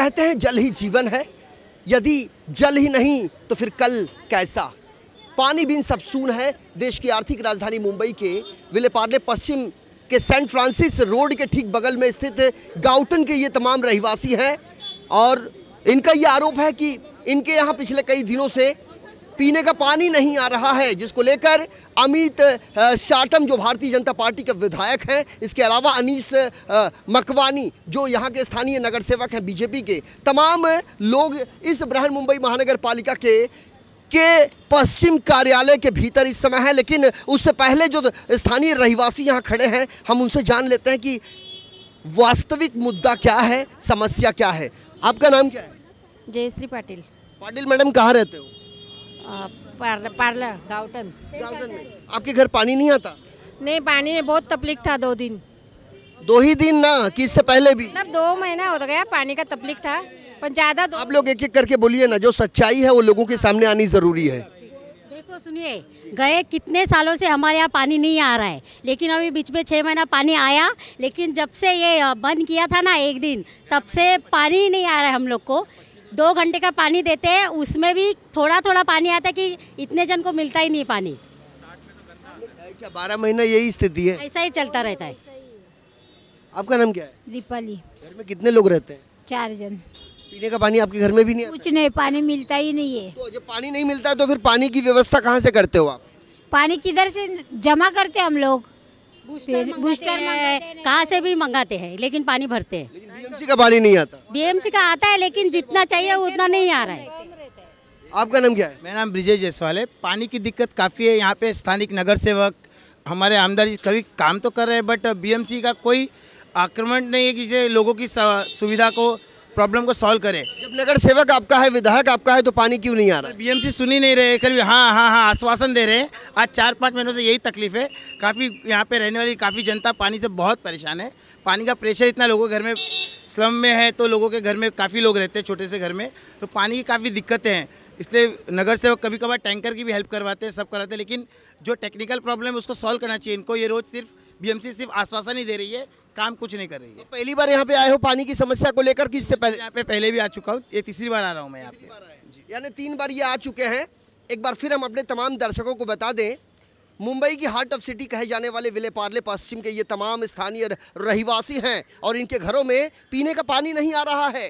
कहते हैं जल ही जीवन है, यदि जल ही नहीं तो फिर कल कैसा। पानी बिन सब सून है। देश की आर्थिक राजधानी मुंबई के विले पार्ले पश्चिम के सेंट फ्रांसिस रोड के ठीक बगल में स्थित गाउटन के ये तमाम रहवासी हैं और इनका ये आरोप है कि इनके यहाँ पिछले कई दिनों से पीने का पानी नहीं आ रहा है, जिसको लेकर अमित शाटम जो भारतीय जनता पार्टी के विधायक हैं, इसके अलावा अनीस मकवानी जो यहाँ के स्थानीय नगर सेवक हैं बीजेपी के, तमाम लोग इस बृहन मुंबई महानगर पालिका के पश्चिम कार्यालय के भीतर इस समय है। लेकिन उससे पहले जो स्थानीय रहवासी यहाँ खड़े हैं, हम उनसे जान लेते हैं कि वास्तविक मुद्दा क्या है, समस्या क्या है। आपका नाम क्या है? जयश्री पाटिल। पाटिल मैडम, कहाँ रहते हो? पार्लर गाउटन। गाउटन में। आपके घर पानी नहीं आता? नहीं, पानी में बहुत तकलीफ था। 2 दिन। 2 ही दिन ना कि इससे पहले भी? मतलब 2 महीना हो गया पानी का तकलीफ था, पर ज्यादा। आप लोग एक एक करके बोलिए ना, जो सच्चाई है वो लोगों के सामने आनी जरूरी है। देखो सुनिए, गए कितने सालों से हमारे यहाँ पानी नहीं आ रहा है, लेकिन अभी बीच में 6 महीना पानी आया, लेकिन जब से ये बंद किया था ना एक दिन, तब से पानी ही नहीं आ रहा है। हम लोग को 2 घंटे का पानी देते हैं, उसमें भी थोड़ा थोड़ा पानी आता है कि इतने जन को मिलता ही नहीं पानी। क्या 12 महीना यही स्थिति है? ऐसा ही चलता रहता है। आपका नाम क्या है? दीपाली। घर में कितने लोग रहते हैं? 4 जन। पीने का पानी आपके घर में भी नहीं आता? कुछ नहीं, पानी मिलता ही नहीं है। तो जब पानी नहीं मिलता है तो फिर पानी की व्यवस्था कहाँ से करते हो आप? पानी किधर से जमा करते हम लोग? बूस्टर कहाँ से भी मंगाते हैं, लेकिन पानी भरते हैं। लेकिन बीएमसी का पानी नहीं आता? बीएमसी का आता है, लेकिन जितना चाहिए उतना नहीं आ रहा है। आपका नाम क्या है? मेरा नाम ब्रिजेश जायसवाल है। पानी की दिक्कत काफ़ी है यहाँ पे। स्थानिक नगर सेवक हमारे आमदार कभी काम तो कर रहे हैं, बट बीएमसी का कोई आक्रमण नहीं है कि लोगों की सुविधा को, प्रॉब्लम को सॉल्व करे। जब नगर सेवक आपका है, विधायक आपका है, तो पानी क्यों नहीं आ रहा? बीएमसी सुन ही नहीं रहे। कल हाँ आश्वासन दे रहे हैं। आज 4-5 महीनों से यही तकलीफ है। काफ़ी यहाँ पे रहने वाली काफ़ी जनता पानी से बहुत परेशान है। पानी का प्रेशर इतना लोगों के घर में, स्लम में है तो लोगों के घर में काफ़ी लोग रहते हैं छोटे से घर में, तो पानी की काफ़ी दिक्कतें हैं। इसलिए नगर सेवक कभी कभार टैंकर की भी हेल्प करवाते हैं, सब कराते हैं, लेकिन जो टेक्निकल प्रॉब्लम है उसको सॉल्व करना चाहिए इनको। ये रोज़ सिर्फ बीएमसी सिर्फ आश्वासन ही दे रही है, काम कुछ नहीं कर रही है। तो पहली बार यहाँ पे आए हो पानी की समस्या को लेकर कि इससे पहले? यहाँ पे पहले भी आ चुका हूँ, ये तीसरी बार आ रहा हूँ मैं यहाँ पे। यानी 3 बार ये आ चुके हैं। एक बार फिर हम अपने तमाम दर्शकों को बता दें, मुंबई की हार्ट ऑफ सिटी कहे जाने वाले विले पार्ले पश्चिम के ये तमाम स्थानीय रहवासी हैं और इनके घरों में पीने का पानी नहीं आ रहा है।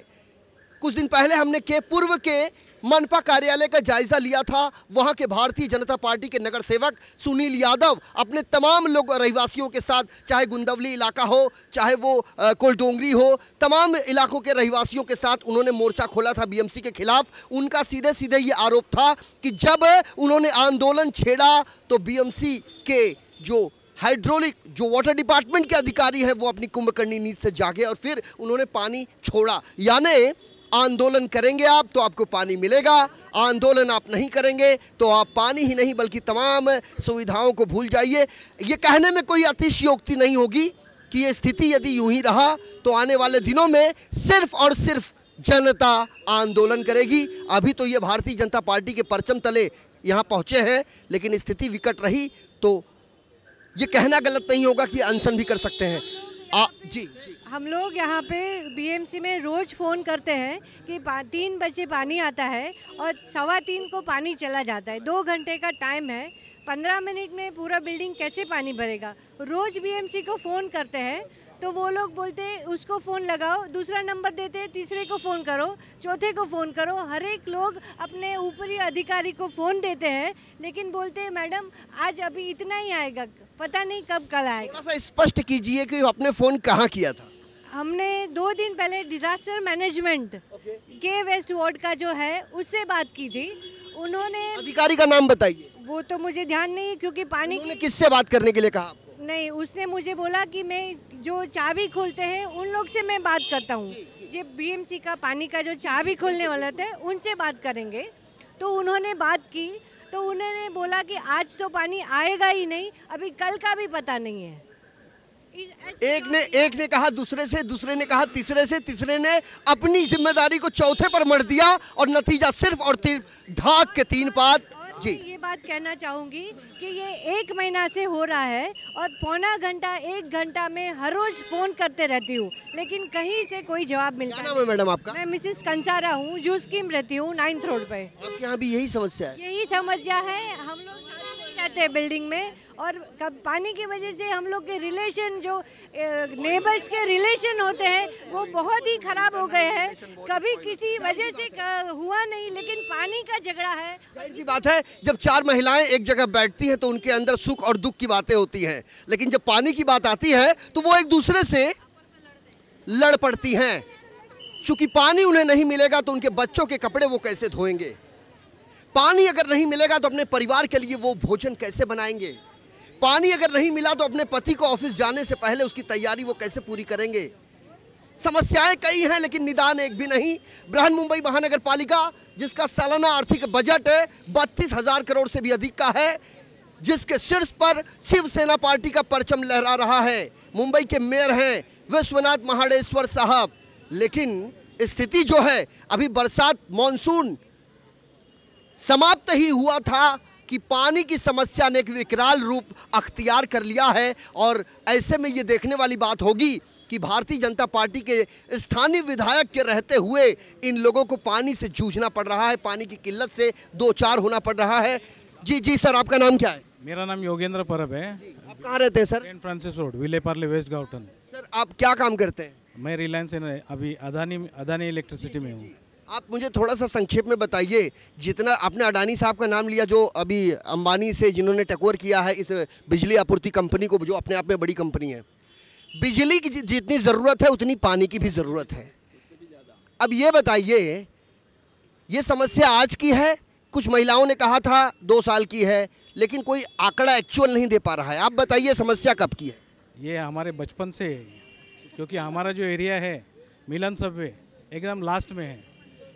कुछ दिन पहले हमने पूर्व के मनपा कार्यालय का जायजा लिया था। वहां के भारतीय जनता पार्टी के नगर सेवक सुनील यादव अपने तमाम लोग रहवासियों के साथ, चाहे गुंदवली इलाका हो, चाहे वो कोलडोंगरी हो, तमाम इलाकों के रहवासियों के साथ उन्होंने मोर्चा खोला था बीएमसी के खिलाफ। उनका सीधे सीधे ये आरोप था कि जब उन्होंने आंदोलन छेड़ा तो बीएमसी के जो हाइड्रोलिक, जो वाटर डिपार्टमेंट के अधिकारी हैं, वो अपनी कुंभकर्णी नींद से जागे और फिर उन्होंने पानी छोड़ा। यानी आंदोलन करेंगे आप तो आपको पानी मिलेगा, आंदोलन आप नहीं करेंगे तो आप पानी ही नहीं बल्कि तमाम सुविधाओं को भूल जाइए। ये कहने में कोई अतिशयोक्ति नहीं होगी कि ये स्थिति यदि यूं ही रहा तो आने वाले दिनों में सिर्फ और सिर्फ जनता आंदोलन करेगी। अभी तो ये भारतीय जनता पार्टी के परचम तले यहाँ पहुँचे हैं, लेकिन स्थिति विकट रही तो ये कहना गलत नहीं होगा कि अनशन भी कर सकते हैं। जी। हम लोग यहाँ पे बीएमसी में रोज़ फ़ोन करते हैं कि 3 बजे पानी आता है और 2:15 को पानी चला जाता है। 2 घंटे का टाइम है, 15 मिनट में पूरा बिल्डिंग कैसे पानी भरेगा। रोज़ बीएमसी को फ़ोन करते हैं तो वो लोग बोलते हैं उसको फ़ोन लगाओ, दूसरा नंबर देते हैं, तीसरे को फ़ोन करो, चौथे को फ़ोन करो। हर एक लोग अपने ऊपरी अधिकारी को फ़ोन देते हैं, लेकिन बोलते हैं मैडम आज अभी इतना ही आएगा, पता नहीं कब कल आएगा। थोड़ा सा स्पष्ट कीजिए कि आपने फ़ोन कहाँ किया था? हमने 2 दिन पहले डिजास्टर मैनेजमेंट के वेस्ट वार्ड का जो है उससे बात की थी। उन्होंने, अधिकारी का नाम बताइए। वो तो मुझे ध्यान नहीं है क्योंकि पानी की... किससे बात करने के लिए कहा आपको? नहीं, उसने मुझे बोला कि मैं जो चाबी खोलते हैं उन लोग से मैं बात करता हूँ। जो बीएमसी का पानी का जो चाबी खोलने वाले थे उनसे बात करेंगे। तो उन्होंने बात की तो उन्होंने बोला कि आज तो पानी आएगा ही नहीं, अभी कल का भी पता नहीं है। एक ने कहा दूसरे से, दूसरे ने कहा तीसरे से, तीसरे ने अपनी जिम्मेदारी को चौथे पर मढ़ दिया और नतीजा सिर्फ और सिर्फ ढाक के 3 पात। जी। ये बात कहना चाहूँगी कि ये 1 महीना से हो रहा है और पौना घंटा 1 घंटा में हर रोज फ़ोन करते रहती हूँ, लेकिन कहीं से कोई जवाब मिलता क्या नाम है मैडम आपका? मैं मिसेस कंसारा हूँ, जूस स्कीम रहती हूँ 9th रोड पे। आपके यहाँ भी यही समस्या है? यही समस्या है, हम लोग साथ में रहते हैं बिल्डिंग में और पानी की वजह से हम लोग के रिलेशन जो नेबर्स के रिलेशन होते हैं वो बहुत ही खराब हो गए हैं। कभी किसी वजह से हुआ नहीं, लेकिन पानी का झगड़ा है। जाहिर सी बात है, जब 4 महिलाएं एक जगह बैठती हैं तो उनके अंदर सुख और दुख की बातें होती हैं, लेकिन जब पानी की बात आती है तो वो एक दूसरे से लड़ पड़ती हैं। चूंकि पानी उन्हें नहीं मिलेगा तो उनके बच्चों के कपड़े वो कैसे धोएंगे, पानी अगर नहीं मिलेगा तो अपने परिवार के लिए वो भोजन कैसे बनाएंगे, पानी अगर नहीं मिला तो अपने पति को ऑफिस जाने से पहले उसकी तैयारी वो कैसे पूरी करेंगे। समस्याएं कई हैं लेकिन निदान एक भी नहीं। बृहन मुंबई महानगर पालिका जिसका सालाना आर्थिक बजट 32,000 करोड़ से भी अधिक का है, जिसके शीर्ष पर शिवसेना पार्टी का परचम लहरा रहा है, मुंबई के मेयर हैं विश्वनाथ महाडेश्वर साहब, लेकिन स्थिति जो है अभी बरसात मानसून समाप्त ही हुआ था कि पानी की समस्या ने एक विकराल रूप अख्तियार कर लिया है। और ऐसे में ये देखने वाली बात होगी कि भारतीय जनता पार्टी के स्थानीय विधायक के रहते हुए इन लोगों को पानी से जूझना पड़ रहा है, पानी की किल्लत से दो चार होना पड़ रहा है। जी जी सर, आपका नाम क्या है? मेरा नाम योगेंद्र परब है। आप कहाँ रहते हैं sir? Saint Francis road, Vile Parle, waste गाउटन। Sir आप क्या काम करते हैं? मैं रिलायंस अभी अदानी इलेक्ट्रिसिटी में हूँ। आप मुझे थोड़ा सा संक्षेप में बताइए, जितना आपने अडानी साहब का नाम लिया जो अभी अंबानी से जिन्होंने टेकओवर किया है इस बिजली आपूर्ति कंपनी को, जो अपने आप में बड़ी कंपनी है, बिजली की जितनी ज़रूरत है उतनी पानी की भी ज़रूरत है। अब ये बताइए, ये समस्या आज की है? कुछ महिलाओं ने कहा था 2 साल की है, लेकिन कोई आंकड़ा एक्चुअल नहीं दे पा रहा है। आप बताइए समस्या कब की है? ये हमारे बचपन से, क्योंकि हमारा जो एरिया है मिलन सबवे एकदम लास्ट में है,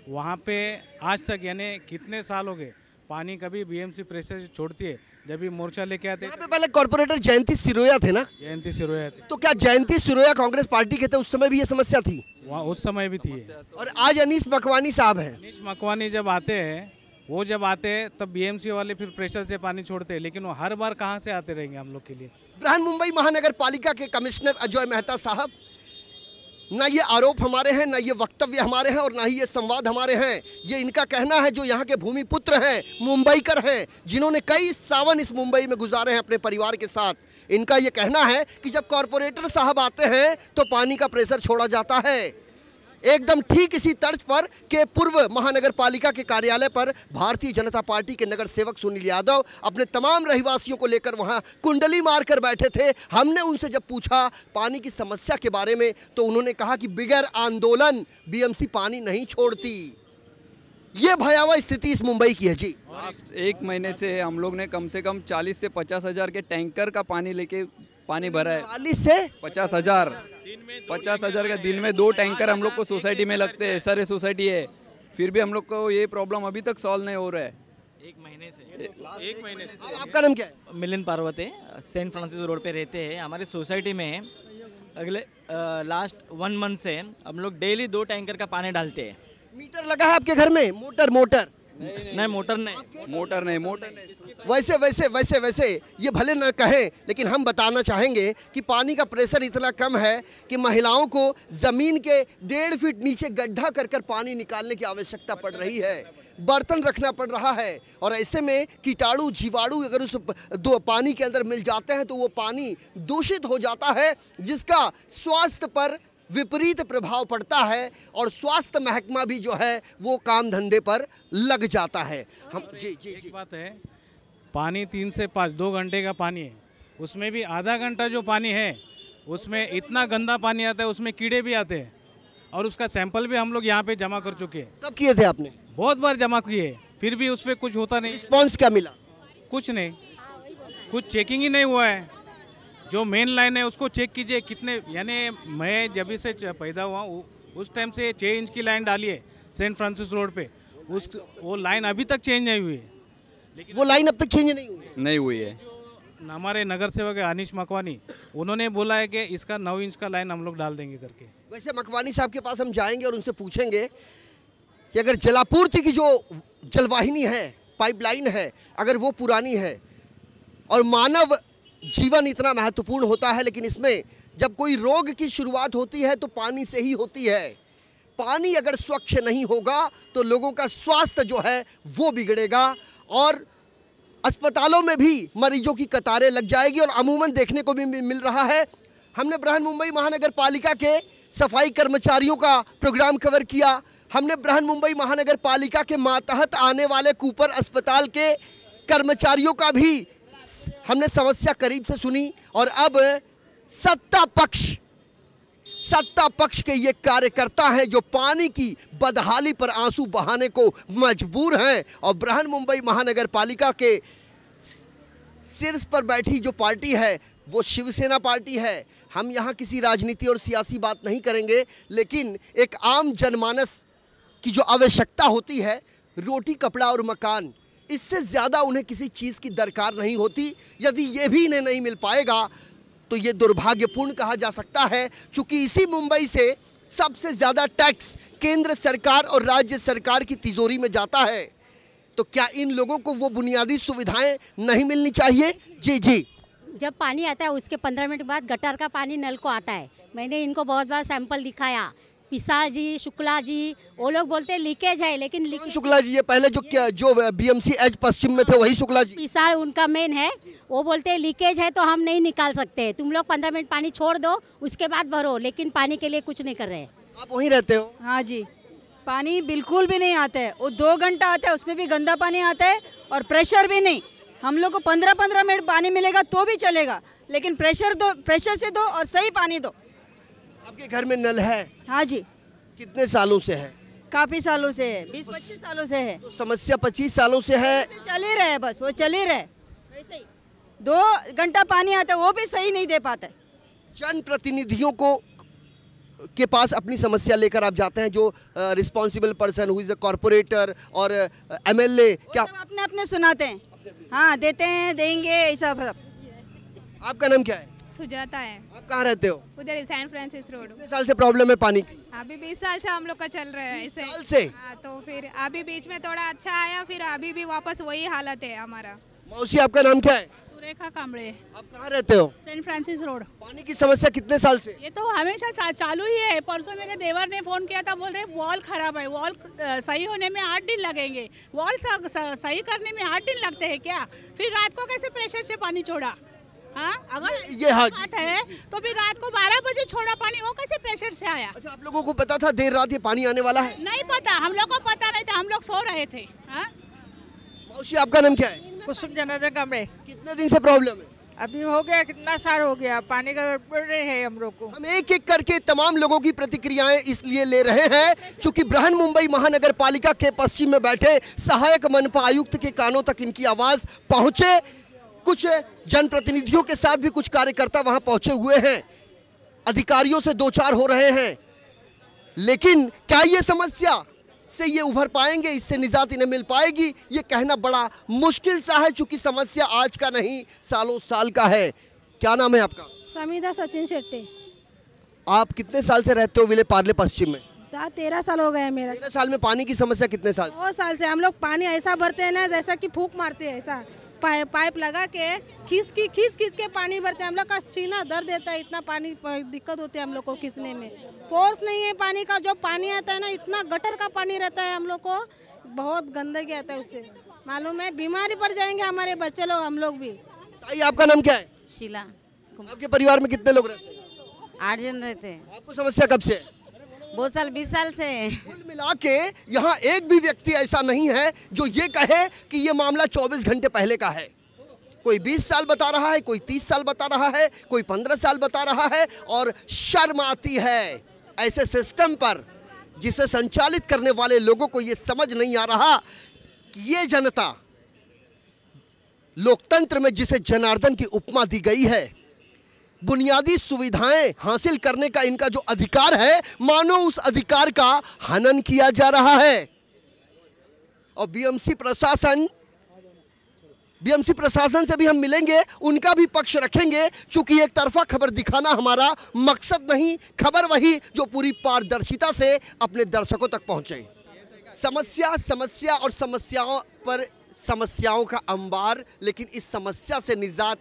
वहाँ पे आज तक यानी कितने साल हो गए पानी कभी बीएमसी प्रेशर छोड़ती है। जब भी मोर्चा लेके आते यहाँ पे पहले कॉर्पोरेटर जयंती सिरोया थे ना? जयंती सिरोया थे। तो क्या जयंती सिरोया कांग्रेस पार्टी के थे? उस समय भी ये समस्या थी? वहाँ उस समय भी थी। और आज अनीस मकवानी साहब हैं। अनीस मकवानी जब आते हैं, वो जब आते हैं तब बीएमसी वाले फिर प्रेशर से पानी छोड़ते हैं, लेकिन वो हर बार कहाँ से आते रहेंगे हम लोग के लिए। बृहन मुंबई महानगर पालिका के कमिश्नर अजय मेहता साहब, ना ये आरोप हमारे हैं, ना ये वक्तव्य हमारे हैं और ना ही ये संवाद हमारे हैं। ये इनका कहना है जो यहाँ के भूमि पुत्र हैं, मुंबईकर हैं, जिन्होंने कई सावन इस मुंबई में गुजारे हैं अपने परिवार के साथ। इनका ये कहना है कि जब कॉरपोरेटर साहब आते हैं तो पानी का प्रेशर छोड़ा जाता है। एकदम ठीक इसी तर्ज पर के पूर्व महानगर पालिका के कार्यालय पर भारतीय जनता पार्टी के नगर सेवक सुनील यादव अपने तमाम रहवासियों को लेकर वहां कुंडली मारकर बैठे थे। हमने उनसे जब पूछा पानी की समस्या के बारे में तो उन्होंने कहा कि बगैर आंदोलन बीएमसी पानी नहीं छोड़ती। ये भयावह स्थिति इस मुंबई की है। जी, लास्ट 1 महीने से हम लोग ने कम से कम 40 से 50 हज़ार के टैंकर का पानी लेके पानी भरा है। 40 से 50 हज़ार का दिन में 2 टैंकर हम लोग को सोसाइटी में लगते हैं। सारे सोसाइटी है, फिर भी हम लोग को ये प्रॉब्लम अभी तक सॉल्व नहीं हो रहा है। 1 महीने से। आपका नाम क्या है? Milind Parvati, Saint Francis road पे रहते हैं। हमारी सोसाइटी में अगले लास्ट 1 मंथ से हम लोग डेली 2 टैंकर का पानी डालते हैं। मीटर लगा है आपके घर में? मोटर नहीं, मोटर नहीं। वैसे ये भले न कहें, लेकिन हम बताना चाहेंगे कि पानी का प्रेशर इतना कम है कि महिलाओं को ज़मीन के 1.5 फीट नीचे गड्ढा कर कर पानी निकालने की आवश्यकता पड़ रही है, बर्तन रखना पड़ रहा है। और ऐसे में कीटाणु जीवाणु अगर उस पानी के अंदर मिल जाते हैं तो वो पानी दूषित हो जाता है, जिसका स्वास्थ्य पर विपरीत प्रभाव पड़ता है और स्वास्थ्य महकमा भी जो है वो काम धंधे पर लग जाता है। हम जी जी एक बात है, पानी 3 से 5 2 घंटे का पानी है, उसमें भी आधा घंटा जो पानी है उसमें इतना गंदा पानी आता है, उसमें कीड़े भी आते हैं। और उसका सैंपल भी हम लोग यहाँ पे जमा कर चुके हैं। कब किए थे आपने? बहुत बार जमा किए, फिर भी उस पर कुछ होता नहीं। रिस्पॉन्स क्या मिला? कुछ नहीं, कुछ चेकिंग ही नहीं हुआ है। जो मेन लाइन है उसको चेक कीजिए कितने, यानी मैं जब से पैदा हुआ उस टाइम से 6 इंच की लाइन डाली है सेंट फ्रांसिस रोड पे, वो लाइन अभी तक चेंज नहीं हुई है। लेकिन वो लाइन अब तक चेंज नहीं हुई है। हमारे नगर सेवक है अनीस मकवानी, उन्होंने बोला है कि इसका 9 इंच का लाइन हम लोग डाल देंगे करके। वैसे मकवानी साहब के पास हम जाएंगे और उनसे पूछेंगे कि अगर जलापूर्ति की जो जलवाहिनी है, पाइपलाइन है, अगर वो पुरानी है और मानव जीवन इतना महत्वपूर्ण होता है, लेकिन इसमें जब कोई रोग की शुरुआत होती है तो पानी से ही होती है। पानी अगर स्वच्छ नहीं होगा तो लोगों का स्वास्थ्य जो है वो बिगड़ेगा और अस्पतालों में भी मरीजों की कतारें लग जाएगी। और अमूमन देखने को भी मिल रहा है। हमने बृहन-मुंबई महानगर पालिका के सफाई कर्मचारियों का प्रोग्राम कवर किया। हमने बृहन-मुंबई महानगर पालिका के मातहत आने वाले कूपर अस्पताल के कर्मचारियों का भी हमने समस्या करीब से सुनी। और अब सत्ता पक्ष के ये कार्यकर्ता हैं जो पानी की बदहाली पर आंसू बहाने को मजबूर हैं। और बृहन-मुंबई महानगर पालिका के शीर्ष पर बैठी जो पार्टी है वो शिवसेना पार्टी है। हम यहाँ किसी राजनीति और सियासी बात नहीं करेंगे, लेकिन एक आम जनमानस की जो आवश्यकता होती है, रोटी कपड़ा और मकान, इससे ज़्यादा उन्हें किसी चीज़ की दरकार नहीं होती। यदि ये भी इन्हें नहीं मिल पाएगा तो ये दुर्भाग्यपूर्ण कहा जा सकता है, क्योंकि इसी मुंबई से सबसे ज़्यादा टैक्स केंद्र सरकार और राज्य सरकार की तिजोरी में जाता है। तो क्या इन लोगों को वो बुनियादी सुविधाएं नहीं मिलनी चाहिए? जी। जब पानी आता है उसके 15 मिनट बाद गटर का पानी नल को आता है। मैंने इनको बहुत बार सैंपल दिखाया, पिसाल जी, शुक्ला जी, वो लोग बोलते हैं लीकेज है, लेकिन लीकेज शुक्ला जी ये पहले जो बीएमसी एच पश्चिम में थे वही शुक्ला जी? पिसाल उनका मेन है। वो बोलते हैं लीकेज है तो हम नहीं निकाल सकते, तुम लोग 15 मिनट पानी छोड़ दो उसके बाद भरो, लेकिन पानी के लिए कुछ नहीं कर रहे। आप वहीं रहते हो? हाँ जी, पानी बिल्कुल भी नहीं आता है। वो 2 घंटा आता है, उसमें भी गंदा पानी आता है और प्रेशर भी नहीं। हम लोग को 15-15 मिनट पानी मिलेगा तो भी चलेगा, लेकिन प्रेशर से दो और सही पानी दो। आपके घर में नल है? हाँ जी। कितने सालों से है? काफी सालों से है, 20-25 सालों से है। तो समस्या 25 सालों से है, चल ही रहे, बस वो चल ही रहे वैसे ही। 2 घंटा पानी आता है वो भी सही नहीं दे पाता है। जनप्रतिनिधियों को के पास अपनी समस्या लेकर आप जाते हैं, जो रिस्पॉन्सिबल पर्सन हुई इज कॉर्पोरेटर और एमएलए, क्या अपने अपने सुनाते हैं? हाँ देते हैं, देंगे, ऐसा सब। आपका नाम क्या है? सुजाता है। आप कहाँ रहते हो? उधर सैन फ्रांसिस रोड। कितने साल से प्रॉब्लम है पानी की? अभी 20 साल से हम लोग का चल रहा है। 20 साल से? तो फिर अभी बीच में थोड़ा अच्छा आया, फिर अभी भी वापस वही हालत है हमारा। मौसी आपका नाम क्या है? सुरेखा कांबड़े। आप कहाँ रहते हो? Saint Francis road. पानी की समस्या कितने साल से? ये तो हमेशा चालू ही है। परसों मेरे देवर ने फोन किया था, बोल रहे वॉल खराब है, वॉल सही होने में 8 दिन लगेंगे। वॉल सही करने में 8 दिन लगते हैं क्या? फिर रात को कैसे प्रेशर से पानी छोड़ा? हाँ, अगर ये बात है तो फिर रात को 12 बजे छोड़ा पानी, वो कैसे प्रेशर से आया? अच्छा, आप लोगों को पता था देर रात ये पानी आने वाला है? नहीं पता, हम लोग को पता नहीं था, हम लोग सो रहे थे। हाँ? मौसी आपका नाम क्या है? कुसुम जनार्दन कांबड़े। कितने दिन से प्रॉब्लम है? अभी हो गया, कितना साल हो गया, पानी का गड़बड़ है हम लोग को। हम एक एक करके तमाम लोगों की प्रतिक्रियाएं इसलिए ले रहे हैं क्योंकि बृहन-मुंबई महानगर पालिका के पश्चिम में बैठे सहायक मनपा आयुक्त के कानों तक इनकी आवाज पहुंचे। कुछ जनप्रतिनिधियों के साथ भी कुछ कार्यकर्ता वहां पहुंचे हुए हैं, अधिकारियों से 2-4 हो रहे हैं, लेकिन क्या ये समस्या से ये उभर पाएंगे, इससे निजात इन्हें मिल पाएगी, ये कहना बड़ा मुश्किल सा है, क्योंकि समस्या आज का नहीं सालों साल का है। क्या नाम है आपका? समीदा सचिन शेट्टी। आप कितने साल से रहते हो विले पार्ले पश्चिम में? 13 साल हो गए मेरा। 13 साल में पानी की समस्या कितने साल से? 2 साल से। हम लोग पानी ऐसा भरते हैं ना जैसा कि फूंक मारते हैं, ऐसा पाइप लगा के खींच के पानी भरते हैं। हम लोग का सीना दर्द देता है, इतना पानी दिक्कत होती है हम लोग को खींचने में। फोर्स नहीं है पानी का, जो पानी आता है ना इतना गटर का पानी रहता है, हम लोग को बहुत गंदगी आता है उससे, मालूम है बीमारी पड़ जाएंगे हमारे बच्चे लोग, हम लोग भी। ताई आपका नाम क्या है? शीला। आपके परिवार में कितने लोग रहते हैं? 8 जन रहते हैं। आपको समस्या कब से? बहुत साल, 20 साल से। कुल मिला के यहाँ एक भी व्यक्ति ऐसा नहीं है जो ये कहे कि ये मामला 24 घंटे पहले का है। कोई 20 साल बता रहा है, कोई 30 साल बता रहा है, कोई 15 साल बता रहा है। और शर्म आती है ऐसे सिस्टम पर जिसे संचालित करने वाले लोगों को ये समझ नहीं आ रहा कि ये जनता, लोकतंत्र में जिसे जनार्दन की उपमा दी गई है, बुनियादी सुविधाएं हासिल करने का इनका जो अधिकार है, मानो उस अधिकार का हनन किया जा रहा है। और बीएमसी प्रशासन से भी हम मिलेंगे, उनका भी पक्ष रखेंगे, क्योंकि एक तरफा खबर दिखाना हमारा मकसद नहीं, खबर वही जो पूरी पारदर्शिता से अपने दर्शकों तक पहुंचे। समस्या और समस्याओं पर समस्याओं का अंबार, लेकिन इस समस्या से निजात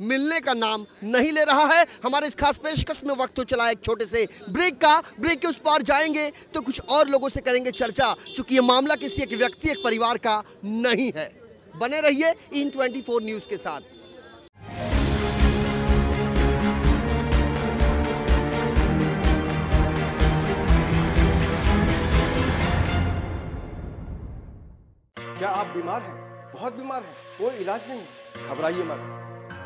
मिलने का नाम नहीं ले रहा है। हमारे इस खास पेशकश में वक्त हो चला एक छोटे से ब्रेक का। ब्रेक के उस पार जाएंगे तो कुछ और लोगों से करेंगे चर्चा, क्योंकि ये मामला किसी एक व्यक्ति, एक परिवार का नहीं है। बने रहिए इन 24 न्यूज़ के साथ। क्या आप बीमार हैं? बहुत बीमार हैं? कोई इलाज नहीं, घबराइए मत।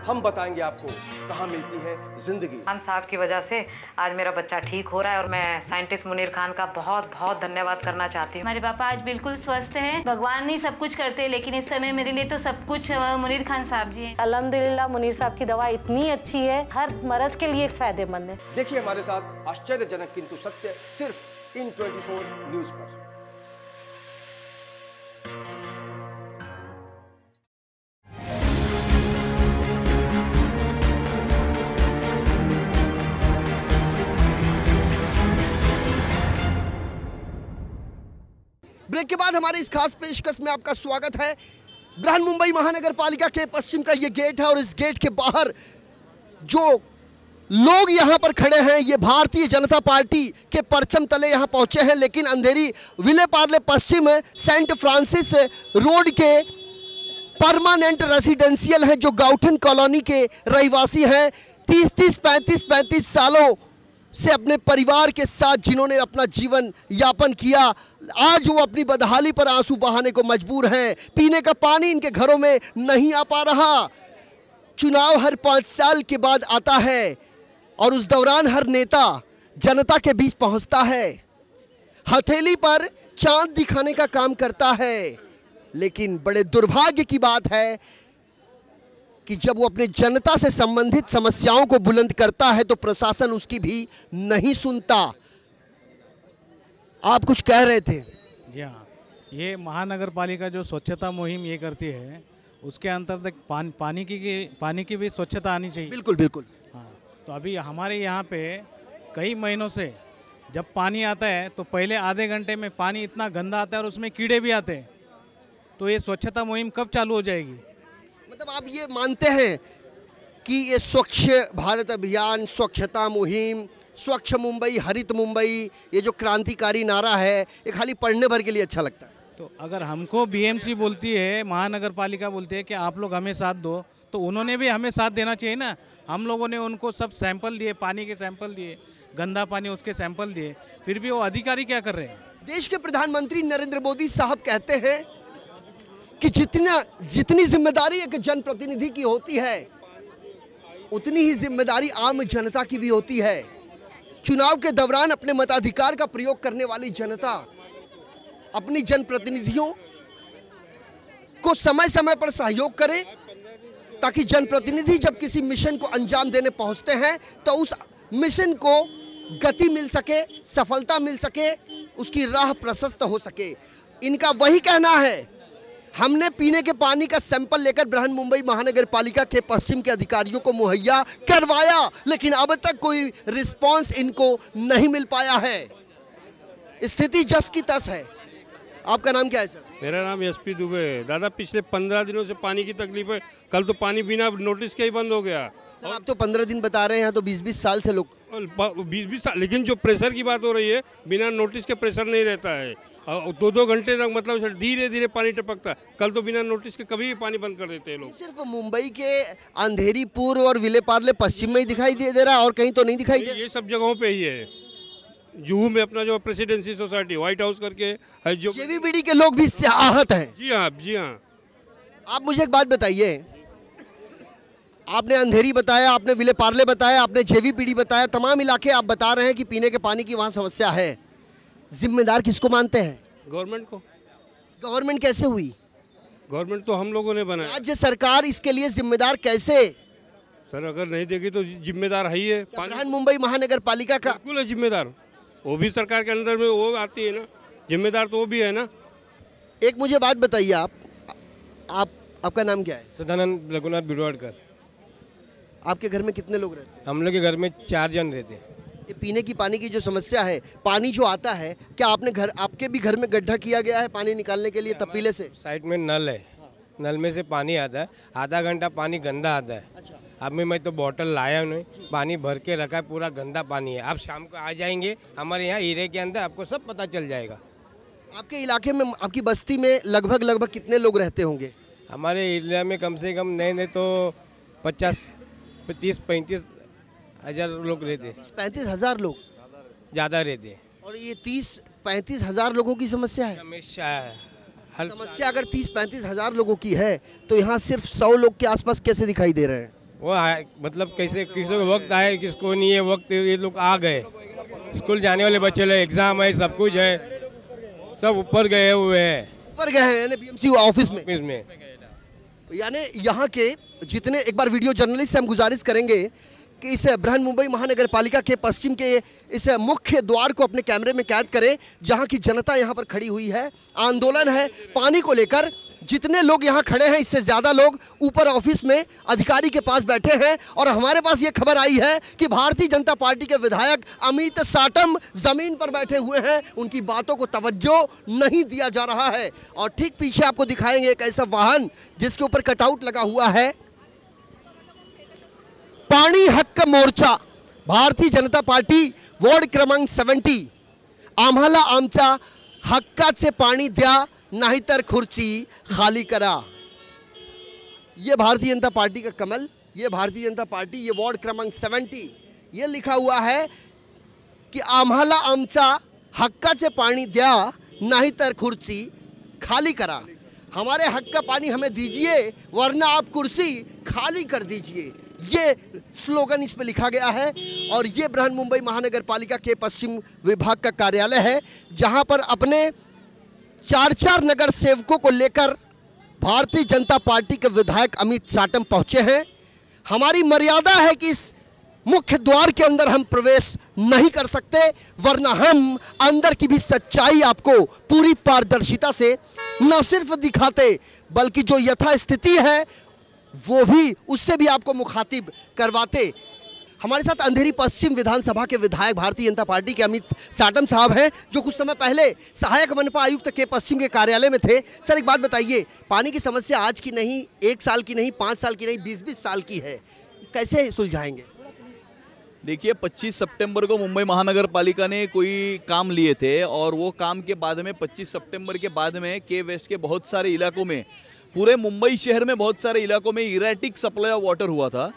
हम बताएंगे आपको कहाँ मिलती है जिंदगी। खान साहब की वजह से आज मेरा बच्चा ठीक हो रहा है और मैं साइंटिस्ट मुनीर खान का बहुत बहुत धन्यवाद करना चाहती हूँ। हमारे पापा आज बिल्कुल स्वस्थ हैं। भगवान नहीं सब कुछ करते, लेकिन इस समय मेरे लिए तो सब कुछ मुनीर खान साहब जी हैं। अल्हम्दुलिल्लाह मुनीर साहब की दवा इतनी अच्छी है, हर मरज के लिए फायदेमंद है। देखिए हमारे साथ आश्चर्यजनक किंतु सत्य सिर्फ इन 24 न्यूज पर। ब्रेक के बाद हमारे इस खास पेशकश में आपका स्वागत है। बृहन मुंबई महानगर पालिका के पश्चिम का ये गेट है और इस गेट के बाहर जो लोग यहाँ पर खड़े हैं ये भारतीय जनता पार्टी के परचम तले यहाँ पहुँचे हैं, लेकिन अंधेरी विले पार्ले पश्चिम सेंट फ्रांसिस रोड के परमानेंट रेसिडेंशियल हैं जो गाउठन कॉलोनी के रहिवासी हैं। 35 सालों से अपने परिवार के साथ जिन्होंने अपना जीवन यापन किया, आज वो अपनी बदहाली पर आंसू बहाने को मजबूर हैं। पीने का पानी इनके घरों में नहीं आ पा रहा। चुनाव हर 5 साल के बाद आता है और उस दौरान हर नेता जनता के बीच पहुंचता है, हथेली पर चांद दिखाने का काम करता है, लेकिन बड़े दुर्भाग्य की बात है कि जब वो अपने जनता से संबंधित समस्याओं को बुलंद करता है तो प्रशासन उसकी भी नहीं सुनता। आप कुछ कह रहे थे? जी हाँ, ये महानगर पालिका जो स्वच्छता मुहिम ये करती है उसके अंतर्गत पानी की भी स्वच्छता आनी चाहिए। बिल्कुल बिल्कुल। हाँ, तो अभी हमारे यहाँ पे कई महीनों से जब पानी आता है तो पहले आधे घंटे में पानी इतना गंदा आता है और उसमें कीड़े भी आते हैं। तो ये स्वच्छता मुहिम कब चालू हो जाएगी? मतलब आप ये मानते हैं कि ये स्वच्छ भारत अभियान, स्वच्छता मुहिम, स्वच्छ मुंबई, हरित मुंबई, ये जो क्रांतिकारी नारा है ये खाली पढ़ने भर के लिए अच्छा लगता है? तो अगर हमको बीएमसी बोलती है, महानगर पालिका बोलती है कि आप लोग हमें साथ दो, तो उन्होंने भी हमें साथ देना चाहिए ना। हम लोगों ने उनको सब सैंपल दिए, पानी के सैंपल दिए, गंदा पानी उसके सैंपल दिए, फिर भी वो अधिकारी क्या कर रहे हैं? देश के प्रधानमंत्री नरेंद्र मोदी साहब कहते हैं कि जितनी जिम्मेदारी एक जनप्रतिनिधि की होती है उतनी ही जिम्मेदारी आम जनता की भी होती है। चुनाव के दौरान अपने मताधिकार का प्रयोग करने वाली जनता अपनी जनप्रतिनिधियों को समय समय पर सहयोग करे, ताकि जनप्रतिनिधि जब किसी मिशन को अंजाम देने पहुंचते हैं तो उस मिशन को गति मिल सके, सफलता मिल सके, उसकी राह प्रशस्त हो सके। इनका वही कहना है। हमने पीने के पानी का सैंपल लेकर बृहन मुंबई महानगर पालिका के पश्चिम के अधिकारियों को मुहैया करवाया, लेकिन अब तक कोई रिस्पांस इनको नहीं मिल पाया है। स्थिति जस की तस है। आपका नाम क्या है सर? मेरा नाम एसपी दुबे है। दादा पिछले 15 दिनों से पानी की तकलीफ है। कल तो पानी बिना नोटिस के ही बंद हो गया। सर आप तो 15 दिन बता रहे हैं, तो 20-20 साल से लोग 20-20 साल, लेकिन जो प्रेशर की बात हो रही है बिना नोटिस के प्रेशर नहीं रहता है। 2-2 घंटे तक मतलब धीरे धीरे पानी टपकता है। कल तो बिना नोटिस के कभी भी पानी बंद कर देते हैं लोग। सिर्फ मुंबई के अंधेरी पूर्व और विले पार्ले पश्चिम में ही दिखाई दे रहा है और कहीं तो नहीं दिखाई दे? ये सब जगहों पे ही है। जुहू में अपना जो प्रेसिडेंसी सोसाइटी व्हाइट हाउस करके है, जो जेवीबीडी के लोग भी इससे आहत हैं। जी हाँ, जी हाँ। आप मुझे एक बात बताइए, आपने अंधेरी बताया, आपने विले पार्ले बताया, आपने जेवीबीडी बताया, तमाम इलाके आप बता रहे हैं कि पीने के पानी की वहाँ समस्या है। जिम्मेदार किसको मानते हैं? गवर्नमेंट को। गवर्नमेंट कैसे हुई? गवर्नमेंट तो हम लोगों ने बनाया। राज्य सरकार इसके लिए जिम्मेदार कैसे? सर अगर नहीं देगी तो जिम्मेदार है ही है। बृहन मुंबई महानगर पालिका का बिल्कुल है जिम्मेदार। वो भी सरकार के अंदर में वो आती है ना, जिम्मेदार तो वो भी है ना। एक मुझे बात बताइए, आपका नाम क्या है? सदानंद रघुनाथ बिरवाड़कर। आपके घर में कितने लोग रहते हैं? हम लोग के घर में 4 जन रहते हैं। ये पीने की पानी की जो समस्या है, पानी जो आता है, क्या आपके भी घर में गड्ढा किया गया है पानी निकालने के लिए तपीले से? साइड में नल है, नल में से पानी आता है, आधा घंटा पानी गंदा आता है। अच्छा। अभी मैं तो बॉटल लाया नहीं, पानी भर के रखा है, पूरा गंदा पानी है। आप शाम को आ जाएंगे हमारे यहाँ हीरे के अंदर, आपको सब पता चल जाएगा। आपके इलाके में, आपकी बस्ती में लगभग कितने लोग रहते होंगे? हमारे एरिया में कम से कम नए तो 30-35 हज़ार लोग रहते हैं। 35,000 लोग ज़्यादा रहते हैं। और ये 30-35 हज़ार लोगों की समस्या है? समस्या अगर 30-35 हज़ार लोगों की है तो यहाँ सिर्फ 100 लोग के आसपास कैसे दिखाई दे रहे हैं? वो मतलब कैसे, किसी को वक्त आए किसको नहीं है वक्त, ये लोग आ गए। स्कूल जाने वाले बच्चे लोग, एग्ज़ाम है, सब कुछ है, सब ऊपर गए हुए हैं। ऊपर गए हैं बीएमसी ऑफिस में। यानी यहाँ के जितने, एक बार वीडियो जर्नलिस्ट से हम गुजारिश करेंगे कि इस बृहन मुंबई महानगर पालिका के पश्चिम के इस मुख्य द्वार को अपने कैमरे में कैद करें, जहाँ की जनता यहाँ पर खड़ी हुई है। आंदोलन है पानी को लेकर। जितने लोग यहाँ खड़े हैं इससे ज़्यादा लोग ऊपर ऑफिस में अधिकारी के पास बैठे हैं। और हमारे पास ये खबर आई है कि भारतीय जनता पार्टी के विधायक अमित साटम ज़मीन पर बैठे हुए हैं, उनकी बातों को तवज्जो नहीं दिया जा रहा है। और ठीक पीछे आपको दिखाएंगे एक ऐसा वाहन जिसके ऊपर कटआउट लगा हुआ है, पाणी हक्क मोर्चा, भारतीय जनता पार्टी वॉर्ड क्रमांक 70। आम्हाला आमच्या हक्काचे पाणी द्या, नाहीतर खुर्ची खाली करा। ये भारतीय जनता पार्टी का कमल, ये भारतीय जनता पार्टी, ये वॉर्ड क्रमांक 70, ये लिखा हुआ है कि आम्हाला आमच्या हक्काचे पाणी द्या, नाहीतर खुर्ची खाली करा। हमारे हक का पानी हमें दीजिए, वरना आप कुर्सी खाली कर दीजिए। ये स्लोगन इस पे लिखा गया है। और ये बृहन मुंबई महानगर पालिका के पश्चिम विभाग का कार्यालय है, जहां पर अपने 4 नगर सेवकों को लेकर भारतीय जनता पार्टी के विधायक अमित साटम पहुंचे हैं। हमारी मर्यादा है कि इस मुख्य द्वार के अंदर हम प्रवेश नहीं कर सकते, वरना हम अंदर की भी सच्चाई आपको पूरी पारदर्शिता से न सिर्फ दिखाते, बल्कि जो यथास्थिति है वो भी, उससे भी आपको मुखातिब करवाते। हमारे साथ अंधेरी पश्चिम विधानसभा के विधायक भारतीय जनता पार्टी के अमित साटम साहब हैं, जो कुछ समय पहले सहायक मनपा आयुक्त के पश्चिम के कार्यालय में थे। सर, एक बात बताइए, पानी की समस्या आज की नहीं, 1 साल की नहीं, 5 साल की नहीं, 20-20 साल की है, कैसे सुलझाएंगे? देखिए, 25 सितंबर को मुंबई महानगर पालिका ने कोई काम लिए थे और वो काम के बाद में 25 सितंबर के बाद में के वेस्ट के बहुत सारे इलाकों में, पूरे मुंबई शहर में बहुत सारे इलाकों में इरेटिक सप्लाई ऑफ वाटर हुआ था।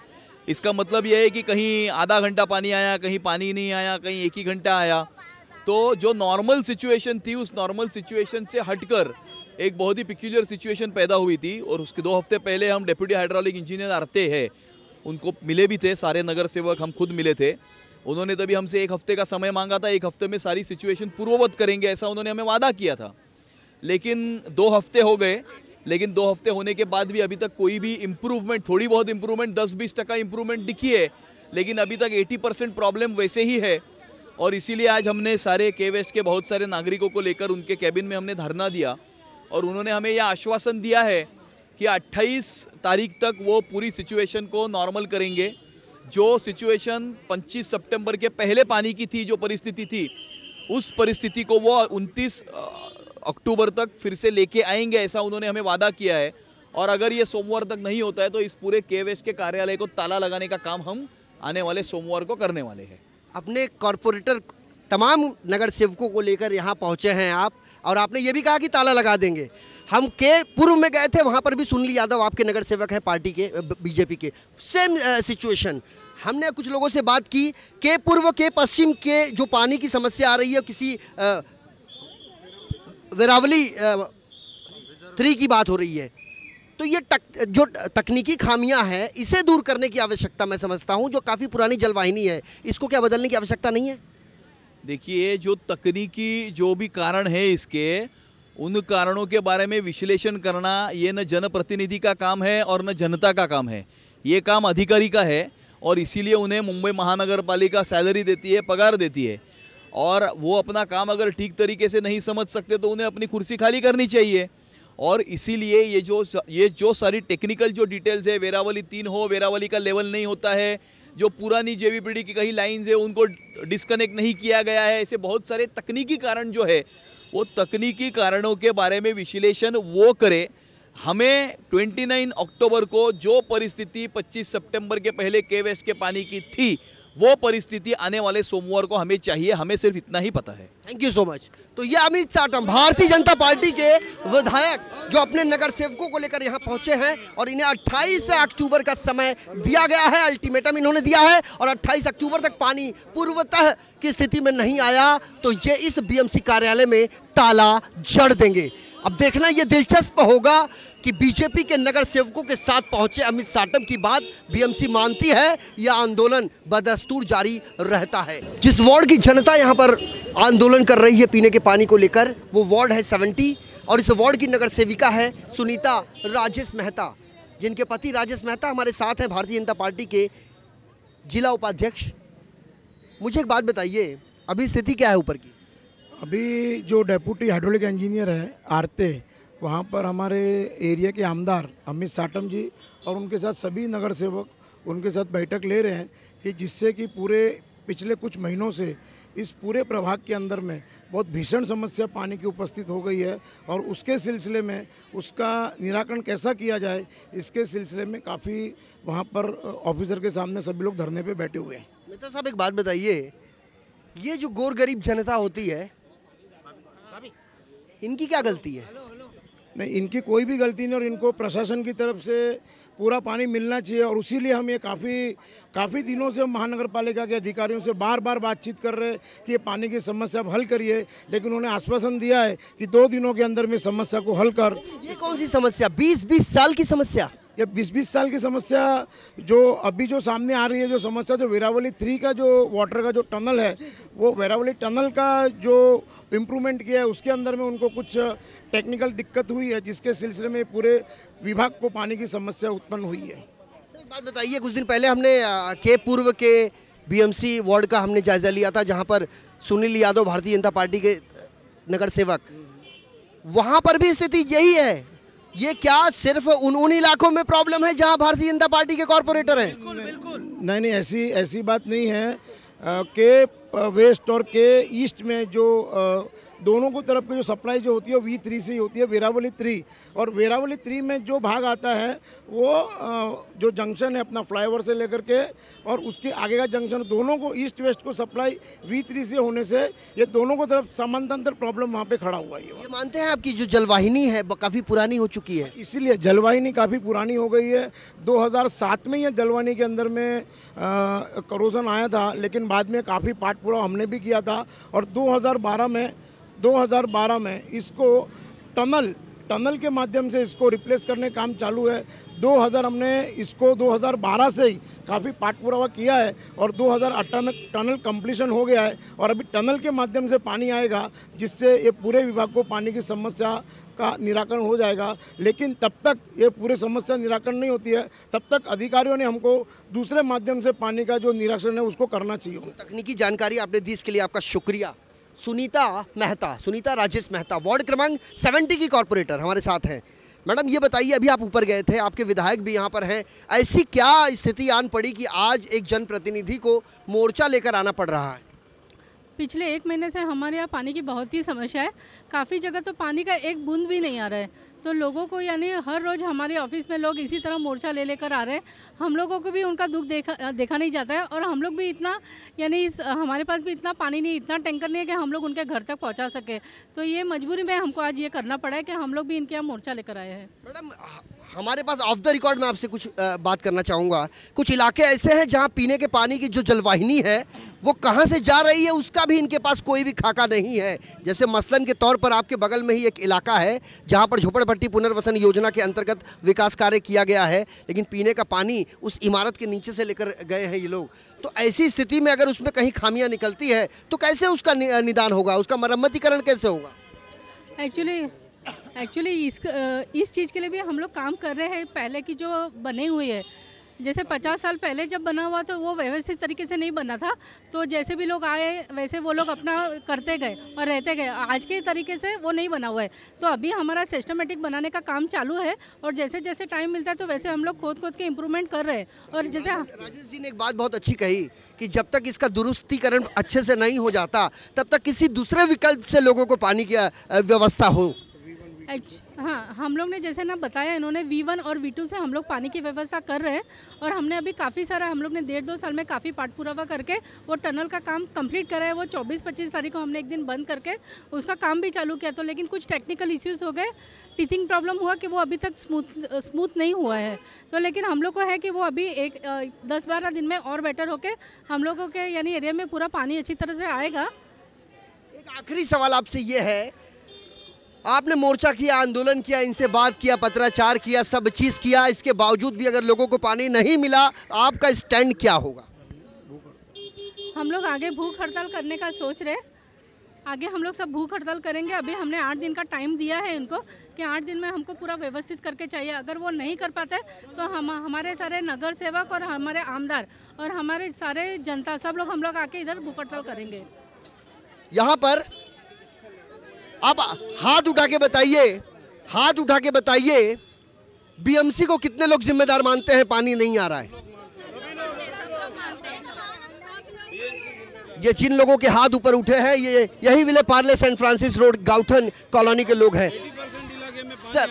इसका मतलब यह है कि कहीं आधा घंटा पानी आया, कहीं पानी नहीं आया, कहीं 1 ही घंटा आया। तो जो नॉर्मल सिचुएशन थी, उस नॉर्मल सिचुएशन से हटकर एक बहुत ही पिक्यूलियर सिचुएशन पैदा हुई थी। और उसके 2 हफ्ते पहले हम डेप्यूटी हाइड्रोलिक इंजीनियर आरते हैं, उनको मिले भी थे, सारे नगर सेवक हम खुद मिले थे। उन्होंने तभी हमसे 1 हफ्ते का समय मांगा था, 1 हफ्ते में सारी सिचुएशन पूर्ववत करेंगे, ऐसा उन्होंने हमें वादा किया था। लेकिन 2 हफ्ते हो गए, लेकिन 2 हफ्ते होने के बाद भी अभी तक कोई भी इम्प्रूवमेंट, थोड़ी बहुत इम्प्रूवमेंट, 10-20% इम्प्रूवमेंट दिखी है, लेकिन अभी तक 80% प्रॉब्लम वैसे ही है। और इसीलिए आज हमने सारे के वेस्ट के बहुत सारे नागरिकों को लेकर उनके कैबिन में हमने धरना दिया और उन्होंने हमें यह आश्वासन दिया है कि 28 तारीख तक वो पूरी सिचुएशन को नॉर्मल करेंगे। जो सिचुएशन 25 सितंबर के पहले पानी की थी, जो परिस्थिति थी, उस परिस्थिति को वो 29 अक्टूबर तक फिर से लेके आएंगे, ऐसा उन्होंने हमें वादा किया है। और अगर ये सोमवार तक नहीं होता है तो इस पूरे के वेस्ट के कार्यालय को ताला लगाने का काम हम आने वाले सोमवार को करने वाले हैं। अपने कॉरपोरेटर तमाम नगर सेवकों को लेकर यहाँ पहुँचे हैं आप, और आपने ये भी कहा कि ताला लगा देंगे। हम के पूर्व में गए थे, वहाँ पर भी सुनील यादव आपके नगर सेवक हैं पार्टी के, बीजेपी के, सेम सिचुएशन। हमने कुछ लोगों से बात की के पूर्व के पश्चिम के जो पानी की समस्या आ रही है, किसी वेरावली 3 की बात हो रही है, तो ये जो तकनीकी खामियां हैं, इसे दूर करने की आवश्यकता मैं समझता हूं। जो काफ़ी पुरानी जलवाहिनी है, इसको क्या बदलने की आवश्यकता नहीं है? देखिए, जो तकनीकी जो भी कारण है इसके, उन कारणों के बारे में विश्लेषण करना ये न जनप्रतिनिधि का काम है और न जनता का काम है, ये काम अधिकारी का है। और इसीलिए उन्हें मुंबई महानगर पालिका सैलरी देती है, पगार देती है। और वो अपना काम अगर ठीक तरीके से नहीं समझ सकते तो उन्हें अपनी कुर्सी खाली करनी चाहिए। और इसीलिए ये जो सारी टेक्निकल जो डिटेल्स है, वेरावली 3 हो, वेरावली का लेवल नहीं होता है, जो पुरानी जेवीपीडी की कहीं लाइन्स है उनको डिस्कनेक्ट नहीं किया गया है, ऐसे बहुत सारे तकनीकी कारण जो है, वो तकनीकी कारणों के बारे में विश्लेषण वो करे हमें 29 अक्टूबर को जो परिस्थिति 25 सितंबर के पहले के वेस्ट के पानी की थी, वो परिस्थिति आने वाले सोमवार को हमें चाहिए। हमें सिर्फ इतना ही पता है। Thank you so much. तो ये अमित साटम भारतीय जनता पार्टी के विधायक जो अपने नगर सेवकों को लेकर यहाँ पहुंचे हैं और इन्हें 28 अक्टूबर का समय दिया गया है, अल्टीमेटम इन्होंने दिया है और 28 अक्टूबर तक पानी पूर्वतः की स्थिति में नहीं आया तो ये इस बीएमसी कार्यालय में ताला जड़ देंगे। अब देखना ये दिलचस्प होगा कि बीजेपी के नगर सेवकों के साथ पहुंचे अमित साटम की बात बीएमसी मानती है या आंदोलन बदस्तूर जारी रहता है। जिस वार्ड की जनता यहां पर आंदोलन कर रही है पीने के पानी को लेकर, वो वार्ड है 70 और इस वार्ड की नगर सेविका है सुनीता राजेश मेहता, जिनके पति राजेश मेहता हमारे साथ हैं, भारतीय जनता पार्टी के जिला उपाध्यक्ष। मुझे एक बात बताइए, अभी स्थिति क्या है ऊपर की? अभी जो डेप्यूटी हाइड्रोलिक इंजीनियर है आरते, वहाँ पर हमारे एरिया के आमदार अमित साटम जी और उनके साथ सभी नगर सेवक उनके साथ बैठक ले रहे हैं कि जिससे कि पूरे पिछले कुछ महीनों से इस पूरे प्रभाग के अंदर में बहुत भीषण समस्या पानी की उपस्थित हो गई है और उसके सिलसिले में उसका निराकरण कैसा किया जाए, इसके सिलसिले में काफ़ी वहाँ पर ऑफिसर के सामने सभी लोग धरने पे बैठे हुए हैं। मेहता साहब एक बात बताइए, ये जो गोर गरीब जनता होती है, इनकी क्या गलती है? नहीं, इनकी कोई भी गलती नहीं और इनको प्रशासन की तरफ से पूरा पानी मिलना चाहिए और उसीलिए हम ये काफ़ी दिनों से महानगर पालिका के अधिकारियों से बार बार बातचीत कर रहे हैं कि ये पानी की समस्या हल करिए, लेकिन उन्होंने आश्वासन दिया है कि 2 दिनों के अंदर में समस्या को हल कर। ये कौन सी समस्या? 20-20 साल की समस्या? ये 20-20 साल की समस्या जो अभी जो सामने आ रही है, जो समस्या जो वेरावली 3 का जो वाटर का जो टनल है, वो वेरावली टनल का जो इम्प्रूवमेंट किया है उसके अंदर में उनको कुछ टेक्निकल दिक्कत हुई है, जिसके सिलसिले में पूरे विभाग को पानी की समस्या उत्पन्न हुई है। एक बात बताइए, कुछ दिन पहले हमने के पूर्व के बीएमसी वार्ड का हमने जायजा लिया था, जहां पर सुनील यादव भारतीय जनता पार्टी के नगर सेवक, वहां पर भी स्थिति यही है। ये क्या सिर्फ उन इलाकों में प्रॉब्लम है जहां भारतीय जनता पार्टी के कॉर्पोरेटर हैं? बिल्कुल नहीं, ऐसी बात नहीं है। के वेस्ट और के ईस्ट में जो दोनों को तरफ की जो सप्लाई जो होती है वो V3 से ही होती है, वेरावली 3। और वेरावली 3 में जो भाग आता है वो जो जंक्शन है अपना फ्लाईओवर से लेकर के और उसके आगे का जंक्शन, दोनों को ईस्ट वेस्ट को सप्लाई V3 से होने से ये दोनों को तरफ समानांतर प्रॉब्लम वहाँ पे खड़ा हुआ है। ये मानते हैं आपकी जो जलवाहिनी है काफ़ी पुरानी हो चुकी है? इसीलिए जलवाहिनी काफ़ी पुरानी हो गई है। 2007 में ये जलवाहिनी के अंदर में करोजन आया था, लेकिन बाद में काफ़ी पाठ पूरा हमने भी किया था और 2012 में इसको टनल के माध्यम से इसको रिप्लेस करने का काम चालू है। हमने इसको 2012 से ही काफ़ी पाठ पुरावा किया है और 2018 में टनल कंप्लीशन हो गया है और अभी टनल के माध्यम से पानी आएगा, जिससे ये पूरे विभाग को पानी की समस्या का निराकरण हो जाएगा। लेकिन तब तक ये पूरे समस्या निराकरण नहीं होती है, तब तक अधिकारियों ने हमको दूसरे माध्यम से पानी का जो निराकरण है उसको करना चाहिए। तकनीकी जानकारी आपने दी, इसके लिए आपका शुक्रिया। सुनीता राजेश मेहता, वार्ड क्रमांक 70 की कॉर्पोरेटर हमारे साथ हैं। मैडम ये बताइए, अभी आप ऊपर गए थे, आपके विधायक भी यहाँ पर हैं, ऐसी क्या स्थिति आन पड़ी कि आज एक जनप्रतिनिधि को मोर्चा लेकर आना पड़ रहा है? पिछले 1 महीने से हमारे यहाँ पानी की बहुत ही समस्या है। काफ़ी जगह तो पानी का एक बूंद भी नहीं आ रहा है, तो लोगों को यानी हर रोज़ हमारे ऑफिस में लोग इसी तरह मोर्चा लेकर आ रहे हैं। हम लोगों को भी उनका दुख देखा नहीं जाता है और हम लोग भी इतना यानी हमारे पास भी इतना पानी नहीं, इतना टैंकर नहीं है कि हम लोग उनके घर तक पहुंचा सके। तो ये मजबूरी में हमको आज ये करना पड़ा है कि हम लोग भी इनके यहाँ मोर्चा लेकर आए हैं। मैडम हमारे पास ऑफ द रिकॉर्ड में आपसे कुछ बात करना चाहूँगा। कुछ इलाके ऐसे हैं जहाँ पीने के पानी की जो जलवाहिनी है वो कहाँ से जा रही है उसका भी इनके पास कोई भी खाका नहीं है। जैसे मसलन के तौर पर आपके बगल में ही एक इलाका है जहाँ पर झोपड़पट्टी पुनर्वसन योजना के अंतर्गत विकास कार्य किया गया है, लेकिन पीने का पानी उस इमारत के नीचे से लेकर गए हैं ये लोग। तो ऐसी स्थिति में अगर उसमें कहीं खामियां निकलती है तो कैसे उसका निदान होगा, उसका मरम्मतीकरण कैसे होगा? एक्चुअली इस चीज़ के लिए भी हम लोग काम कर रहे हैं। पहले की जो बने हुई है, जैसे 50 साल पहले जब बना हुआ तो वो व्यवस्थित तरीके से नहीं बना था, तो जैसे भी लोग आए वैसे वो लोग अपना करते गए और रहते गए। आज के तरीके से वो नहीं बना हुआ है, तो अभी हमारा सिस्टमेटिक बनाने का काम चालू है और जैसे जैसे टाइम मिलता है तो वैसे हम लोग खोद के इम्प्रूवमेंट कर रहे हैं। और जैसे राजेश जी ने एक बात बहुत अच्छी कही कि जब तक इसका दुरुस्तीकरण अच्छे से नहीं हो जाता तब तक किसी दूसरे विकल्प से लोगों को पानी की व्यवस्था हो। हाँ, हम लोग ने जैसे ना बताया, इन्होंने V1 और V2 से हम लोग पानी की व्यवस्था कर रहे हैं और हमने अभी काफ़ी सारा, हम लोग ने 1.5-2 साल में काफ़ी पाठ पुरावा करके वो टनल का काम कंप्लीट करा है। वो 24-25 तारीख को हमने एक दिन बंद करके उसका काम भी चालू किया। तो लेकिन कुछ टेक्निकल इश्यूज़ हो गए, टीथिंग प्रॉब्लम हुआ कि वो अभी तक स्मूथ नहीं हुआ है। तो लेकिन हम लोग को है कि वो अभी 10-12 दिन में और बेटर होके हम लोगों के यानी एरिया में पूरा पानी अच्छी तरह से आएगा। एक आखिरी सवाल आपसे ये है, आपने मोर्चा किया, आंदोलन किया, इनसे बात किया, पत्राचार किया, सब चीज़ किया, इसके बावजूद भी अगर लोगों को पानी नहीं मिला, आपका स्टैंड क्या होगा? हम लोग आगे भूख हड़ताल करने का सोच रहे, आगे हम लोग सब भूख हड़ताल करेंगे। अभी हमने 8 दिन का टाइम दिया है इनको कि 8 दिन में हमको पूरा व्यवस्थित करके चाहिए। अगर वो नहीं कर पाते तो हमारे सारे नगर सेवक और हमारे आमदार और हमारे सारे जनता सब लोग हम लोग आके इधर भूख हड़ताल करेंगे। यहाँ पर आप हाथ उठा के बताइए, बीएमसी को कितने लोग जिम्मेदार मानते हैं पानी नहीं आ रहा है? ये जिन लोगों के हाथ ऊपर उठे हैं यही Vile Parle saint Francis road Gaothan colony के लोग हैं। सर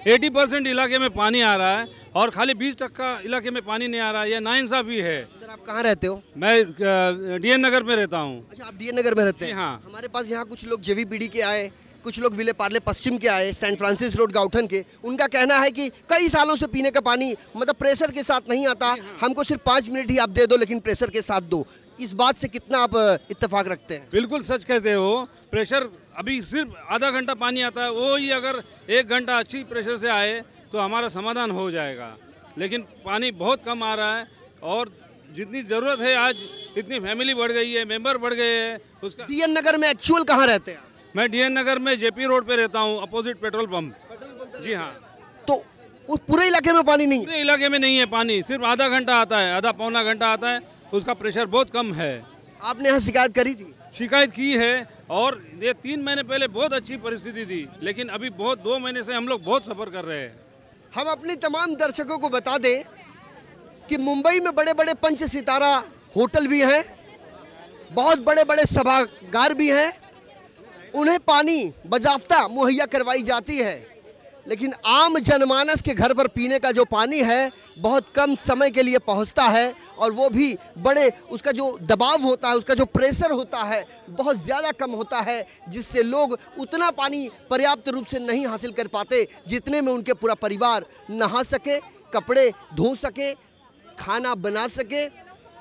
80% इलाके में पानी आ रहा है और खाली 20% इलाके में पानी नहीं आ रहा है। ये नाइंसाफी है। सर आप कहाँ रहते हो? मैं डीएन नगर में रहता हूँ। अच्छा, आप डीएन नगर में रहते हैं? हाँ। हमारे पास यहाँ कुछ लोग जेवीपीडी के आए, कुछ लोग विले पार्ले पश्चिम के आए, सेंट फ्रांसिस रोड गाउठन के। उनका कहना है कि कई सालों से पीने का पानी मतलब प्रेशर के साथ नहीं आता, हमको सिर्फ 5 मिनट ही आप दे दो लेकिन प्रेशर के साथ दो। इस बात से कितना आप इत्तेफाक रखते हैं? बिल्कुल सच कहते हो। प्रेशर अभी सिर्फ आधा घंटा पानी आता है, वो ही अगर 1 घंटा अच्छी प्रेशर से आए तो हमारा समाधान हो जाएगा। लेकिन पानी बहुत कम आ रहा है और जितनी ज़रूरत है आज इतनी फैमिली बढ़ गई है, मेंबर बढ़ गए हैं उसका। डीएन नगर में एक्चुअल कहाँ रहते हैं? मैं डीएन नगर में जेपी रोड पे रहता हूँ, अपोजिट पेट्रोल पंप। जी हाँ। तो उस पूरे इलाके में पानी नहीं? पूरे इलाके में नहीं है पानी, सिर्फ आधा घंटा आता है, आधा पौना घंटा आता है, उसका प्रेशर बहुत कम है। आपने यहाँ शिकायत करी थी? शिकायत की है और ये 3 महीने पहले बहुत अच्छी परिस्थिति थी, लेकिन अभी 2 महीने से हम लोग बहुत सफ़र कर रहे हैं। हम अपने तमाम दर्शकों को बता दें कि मुंबई में बड़े बड़े 5 सितारा होटल भी हैं, बहुत बड़े बड़े सभागार भी हैं, उन्हें पानी बाज़ाब्ता मुहैया करवाई जाती है। लेकिन आम जनमानस के घर पर पीने का जो पानी है बहुत कम समय के लिए पहुंचता है और वो भी बड़े, उसका जो दबाव होता है, उसका जो प्रेशर होता है बहुत ज़्यादा कम होता है, जिससे लोग उतना पानी पर्याप्त रूप से नहीं हासिल कर पाते जितने में उनके पूरा परिवार नहा सके, कपड़े धो सके, खाना बना सके।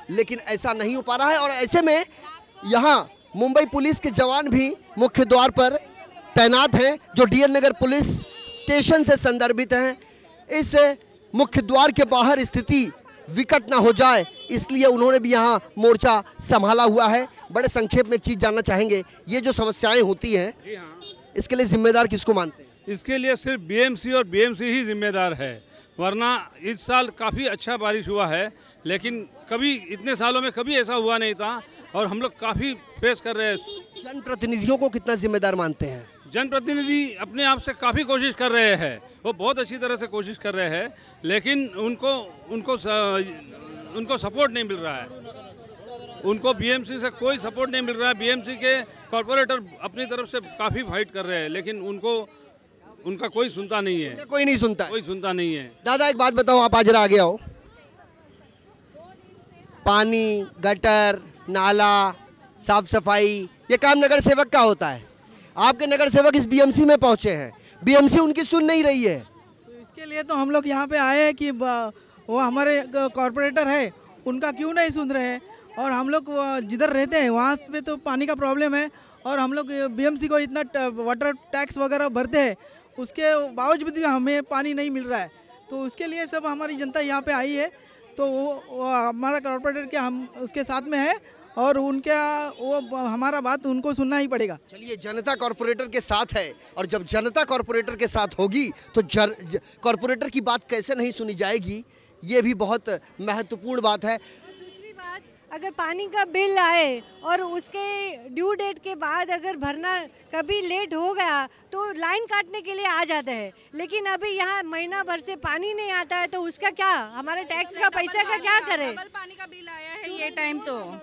लेकिन ऐसा नहीं हो पा रहा है और ऐसे में यहाँ मुंबई पुलिस के जवान भी मुख्य द्वार पर तैनात हैं जो डीएन नगर पुलिस स्टेशन से संदर्भित हैं। इस मुख्य द्वार के बाहर स्थिति विकट ना हो जाए इसलिए उन्होंने भी यहाँ मोर्चा संभाला हुआ है। बड़े संक्षेप में एक चीज़ जानना चाहेंगे, ये जो समस्याएं होती हैं इसके लिए जिम्मेदार किसको मानते हैं? इसके लिए सिर्फ बीएमसी और बीएमसी ही जिम्मेदार है, वरना इस साल काफ़ी अच्छा बारिश हुआ है, लेकिन कभी इतने सालों में कभी ऐसा हुआ नहीं था और हम लोग काफ़ी फेस कर रहे हैं। जनप्रतिनिधियों को कितना जिम्मेदार मानते हैं? जनप्रतिनिधि अपने आप से काफ़ी कोशिश कर रहे हैं, वो बहुत अच्छी तरह से कोशिश कर रहे हैं, लेकिन उनको सपोर्ट नहीं मिल रहा है। उनको बीएमसी से कोई सपोर्ट नहीं मिल रहा है। बीएमसी के कॉरपोरेटर अपनी तरफ से काफ़ी फाइट कर रहे हैं, लेकिन उनका कोई सुनता नहीं है। कोई नहीं सुनता? कोई सुनता नहीं है। दादा एक बात बताओ, आप आज जरा आगे आओ। पानी, गटर, नाला, साफ सफाई, ये काम नगर सेवक का होता है। आपके नगर सेवक इस बीएमसी में पहुंचे हैं, बीएमसी उनकी सुन नहीं रही है। तो इसके लिए तो हम लोग यहाँ पे आए हैं कि वो हमारे कॉरपोरेटर है उनका क्यों नहीं सुन रहे हैं। और हम लोग जिधर रहते हैं वहाँ पे तो पानी का प्रॉब्लम है और हम लोग बीएमसी को इतना वाटर टैक्स वगैरह भरते हैं, उसके बावजूद भी हमें पानी नहीं मिल रहा है। तो उसके लिए सब हमारी जनता यहाँ पे आई है, तो वो हमारा कॉरपोरेटर के हम उसके साथ में है और वो हमारा बात उनको सुनना ही पड़ेगा। चलिए, जनता कॉरपोरेटर के साथ है और जब जनता कॉरपोरेटर के साथ होगी तो कॉरपोरेटर की बात कैसे नहीं सुनी जाएगी, ये भी बहुत महत्वपूर्ण बात है। दूसरी बात, अगर पानी का बिल आए और उसके ड्यू डेट के बाद अगर भरना कभी लेट हो गया तो लाइन काटने के लिए आ जाते हैं, लेकिन अभी यहाँ महीना भर से पानी नहीं आता है तो उसका क्या, हमारे टैक्स का पैसे का क्या करें? डबल पानी का बिल आया है ये टाइम तो।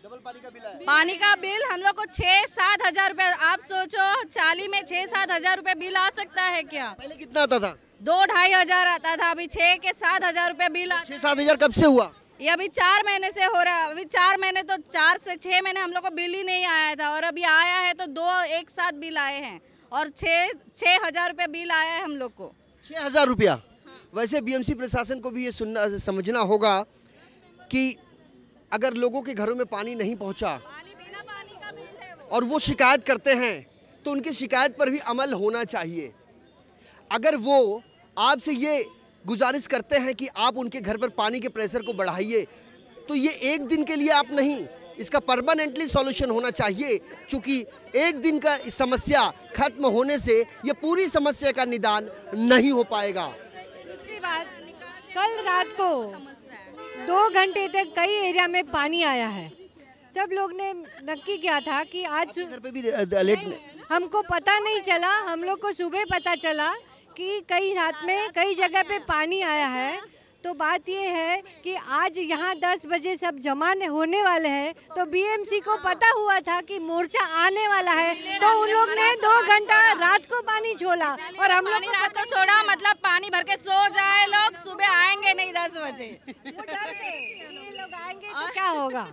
डबल पानी का बिल है। पानी का बिल हम लोग को 6-7 हजार रुपए, आप सोचो चाली में 6-7 हजार रुपए बिल आ सकता है क्या? पहले कितना आता था? 2-2.5 हजार आता था, अभी 6 के 7 हजार रुपए बिल आता। 6-7 हजार कब से हुआ? ये अभी 4 महीने से हो रहा है। अभी 4 महीने तो 4 से 6 महीने हम लोग को बिल ही नहीं आया था, और अभी आया है तो 2 एक साथ बिल आए हैं, और 6 हजार रुपए बिल आया है हम लोग को। 6 हजार रुपया। वैसे बीएमसी प्रशासन को भी ये समझना होगा कि अगर लोगों के घरों में पानी नहीं पहुंचा और वो शिकायत करते हैं तो उनकी शिकायत पर भी अमल होना चाहिए। अगर वो आपसे ये गुजारिश करते हैं कि आप उनके घर पर पानी के प्रेशर को बढ़ाइए, तो ये एक दिन के लिए आप नहीं, इसका परमानेंटली सॉल्यूशन होना चाहिए, क्योंकि एक दिन का इस समस्या खत्म होने से ये पूरी समस्या का निदान नहीं हो पाएगा। दूसरी बात, कल रात को 2 घंटे तक कई एरिया में पानी आया है। सब लोग ने नक्की किया था कि आज घर पे भी लेट हमको पता नहीं चला, हम लोग को सुबह पता चला कि कई रात में कई जगह पे पानी आया है। तो बात ये है कि आज यहाँ 10 बजे सब जमा होने वाले हैं, तो बीएमसी को पता हुआ था कि मोर्चा आने वाला है, तो उन लोग ने 2 घंटा रात को पानी छोड़ा, और हम लोग रात को छोड़ा मतलब पानी भर के सो जाए लोग, सुबह आएंगे नहीं 10 बजे। ये लोग आएंगे तो क्या होगा?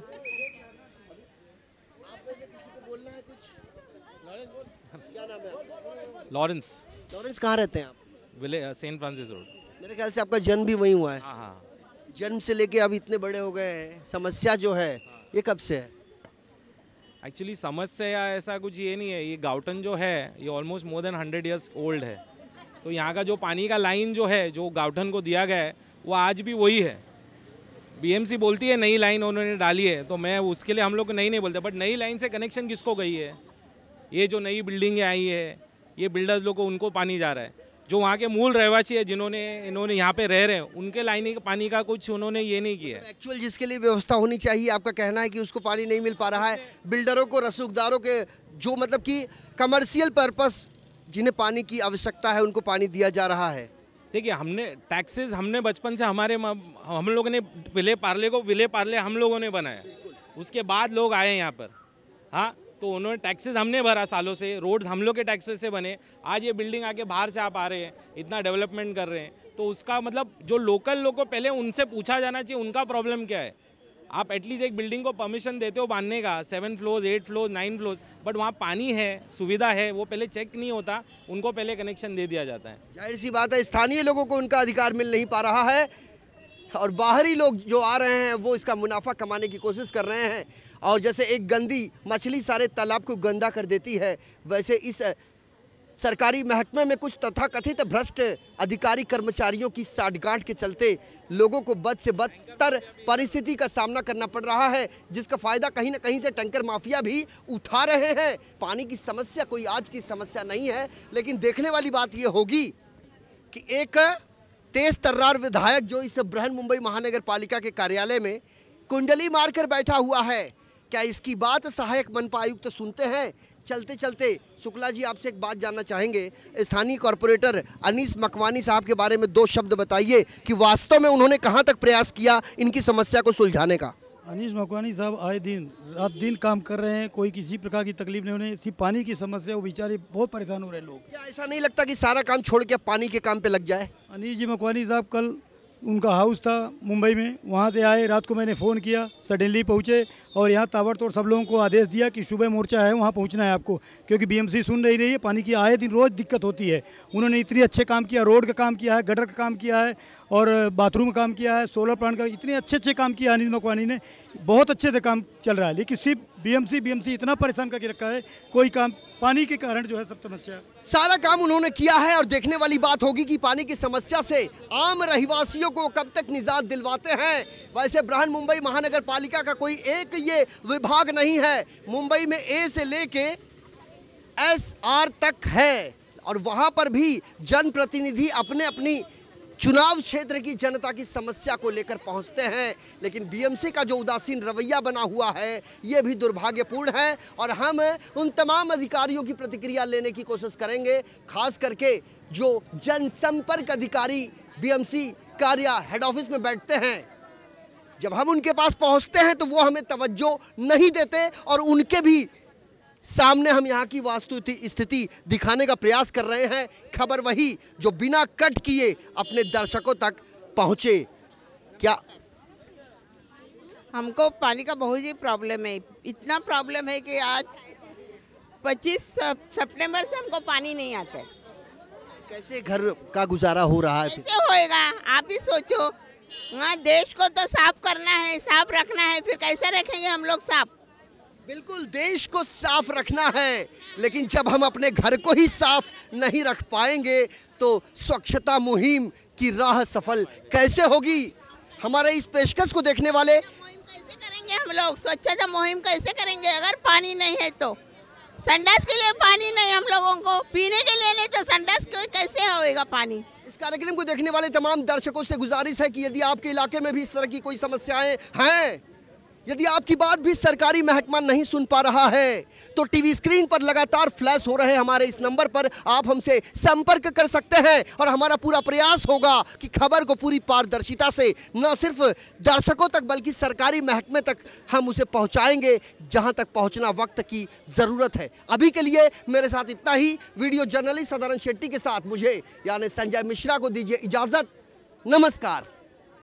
किसी को बोलना है कुछ? क्या नाम है आपका? लॉरेंस। लॉरेंस कहाँ रहते हैं आप? Village Saint Francis road. मेरे ख्याल से आपका जन्म भी वहीं हुआ है। हाँ हाँ। जन्म से लेके अब इतने बड़े हो गए हैं, समस्या जो है ये कब से है? एक्चुअली समस्या या ऐसा कुछ ये नहीं है, ये गाउटन जो है ये almost more than 100 years old है। तो यहाँ का जो पानी का लाइन जो है, जो गाउटन को दिया गया है, वो आज भी वही है। बीएमसी बोलती है नई लाइन उन्होंने डाली है, तो मैं उसके लिए हम लोग नहीं बोलते, बट नई लाइन से कनेक्शन किसको गई है? ये जो नई बिल्डिंग आई है, ये बिल्डर्स लोग को उनको पानी जा रहा है। जो वहाँ के मूल रहवासी है, इन्होंने यहाँ पे रह रहे हैं, उनके लाइन पानी का कुछ उन्होंने ये नहीं किया। एक्चुअल जिसके लिए व्यवस्था होनी चाहिए, आपका कहना है कि उसको पानी नहीं मिल पा रहा है। बिल्डरों को, रसूखदारों के जो मतलब कि कमर्शियल पर्पस जिन्हें पानी की आवश्यकता है, उनको पानी दिया जा रहा है। देखिए, हमने टैक्सेस हमने बचपन से हम लोगों ने विले पार्ले हम लोगों ने बनाया, उसके बाद लोग आए यहाँ पर। हाँ, तो उन्होंने टैक्सेस हमने भरा सालों से, रोड हम लोग के टैक्सेस से बने। आज ये बिल्डिंग आके बाहर से आप आ रहे हैं, इतना डेवलपमेंट कर रहे हैं, तो उसका मतलब जो लोकल लोग को पहले उनसे पूछा जाना चाहिए उनका प्रॉब्लम क्या है। आप एटलीस्ट एक बिल्डिंग को परमिशन देते हो बांधने का, 7 फ्लोर्स 8 फ्लोर्स 9 फ्लोर्स, बट वहाँ पानी है, सुविधा है, वो पहले चेक नहीं होता, उनको पहले कनेक्शन दे दिया जाता है। जाहिर सी बात है, स्थानीय लोगों को उनका अधिकार मिल नहीं पा रहा है, और बाहरी लोग जो आ रहे हैं वो इसका मुनाफा कमाने की कोशिश कर रहे हैं। और जैसे एक गंदी मछली सारे तालाब को गंदा कर देती है, वैसे इस सरकारी महकमे में कुछ तथाकथित भ्रष्ट अधिकारी कर्मचारियों की साठगांठ के चलते लोगों को बद से बदतर परिस्थिति का सामना करना पड़ रहा है, जिसका फ़ायदा कहीं ना कहीं से टैंकर माफिया भी उठा रहे हैं। पानी की समस्या कोई आज की समस्या नहीं है, लेकिन देखने वाली बात ये होगी कि एक तेज तर्रार विधायक जो इस बृहन मुंबई महानगर पालिका के कार्यालय में कुंडली मारकर बैठा हुआ है, क्या इसकी बात सहायक मनपा आयुक्त सुनते हैं? चलते चलते शुक्ला जी, आपसे एक बात जानना चाहेंगे। स्थानीय कॉरपोरेटर अनीस मकवानी साहब के बारे में 2 शब्द बताइए कि वास्तव में उन्होंने कहां तक प्रयास किया इनकी समस्या को सुलझाने का। अनीस मकवानी साहब आए दिन रात दिन काम कर रहे हैं, कोई किसी प्रकार की तकलीफ नहीं, उन्हें सिर्फ पानी की समस्या, वो बेचारे बहुत परेशान हो रहे हैं लोग। क्या ऐसा नहीं लगता कि सारा काम छोड़ के पानी के काम पे लग जाए? अनीस जी मकवानी साहब, कल उनका हाउस था मुंबई में, वहाँ से आए, रात को मैंने फ़ोन किया, सडनली पहुँचे और यहाँ ताबड़तोड़ सब लोगों को आदेश दिया कि सुबह मोर्चा है, वहाँ पहुँचना है आपको, क्योंकि बीएमसी सुन नहीं रही है, पानी की आए दिन रोज़ दिक्कत होती है। उन्होंने इतने अच्छे काम किया, रोड का काम किया है, गटर का काम किया है और बाथरूम का काम किया है, सोलर प्लांट का, इतने अच्छे काम किया अनिल मकवानी ने, बहुत अच्छे से काम चल रहा है। लेकिन सिर्फ बीएमसी इतना परेशान करके रखा है, कोई काम पानी के कारण जो है सब समस्या, सारा काम उन्होंने किया है। और देखने वाली बात होगी कि पानी की समस्या से आम रहवासियों को कब तक निजात दिलवाते हैं। वैसे बृहन मुंबई महानगर पालिका का कोई एक ये विभाग नहीं है, मुंबई में ए से लेके SR तक है, और वहां पर भी जनप्रतिनिधि अपने अपनी चुनाव क्षेत्र की जनता की समस्या को लेकर पहुंचते हैं। लेकिन बीएमसी का जो उदासीन रवैया बना हुआ है ये भी दुर्भाग्यपूर्ण है, और हम उन तमाम अधिकारियों की प्रतिक्रिया लेने की कोशिश करेंगे, खास करके जो जनसंपर्क अधिकारी बीएमसी कार्य हेड ऑफिस में बैठते हैं, जब हम उनके पास पहुंचते हैं तो वो हमें तवज्जो नहीं देते और उनके भी सामने हम यहाँ की वास्तु स्थिति दिखाने का प्रयास कर रहे हैं। खबर वही जो बिना कट किए अपने दर्शकों तक पहुँचे। क्या हमको पानी का बहुत ही प्रॉब्लम है, इतना प्रॉब्लम है कि आज 25 सितंबर से हमको पानी नहीं आता है। कैसे घर का गुजारा हो रहा है? कैसे होएगा आप ही सोचो। हाँ, देश को तो साफ करना है, साफ रखना है, फिर कैसे रखेंगे हम लोग साफ? बिल्कुल, देश को साफ रखना है, लेकिन जब हम अपने घर को ही साफ नहीं रख पाएंगे तो स्वच्छता मुहिम की राह सफल कैसे होगी? हमारे इस पेशकश को देखने वाले कैसे करेंगे हम लोग? स्वच्छता मुहिम कैसे करेंगे अगर पानी नहीं है तो? संडास के लिए पानी नहीं हम लोगों को, पीने के लिए नहीं तो संडास के कैसे होएगा पानी? इस कार्यक्रम को देखने वाले तमाम दर्शकों से गुजारिश है कि यदि आपके इलाके में भी इस तरह की कोई समस्याएं हैं, यदि आपकी बात भी सरकारी महकमा नहीं सुन पा रहा है, तो टीवी स्क्रीन पर लगातार फ्लैश हो रहे हमारे इस नंबर पर आप हमसे संपर्क कर सकते हैं और हमारा पूरा प्रयास होगा कि खबर को पूरी पारदर्शिता से न सिर्फ दर्शकों तक बल्कि सरकारी महकमे तक हम उसे पहुंचाएंगे जहां तक पहुंचना वक्त की ज़रूरत है। अभी के लिए मेरे साथ इतना ही। वीडियो जर्नलिस्ट सदानंद शेट्टी के साथ मुझे यानी संजय मिश्रा को दीजिए इजाज़त। नमस्कार।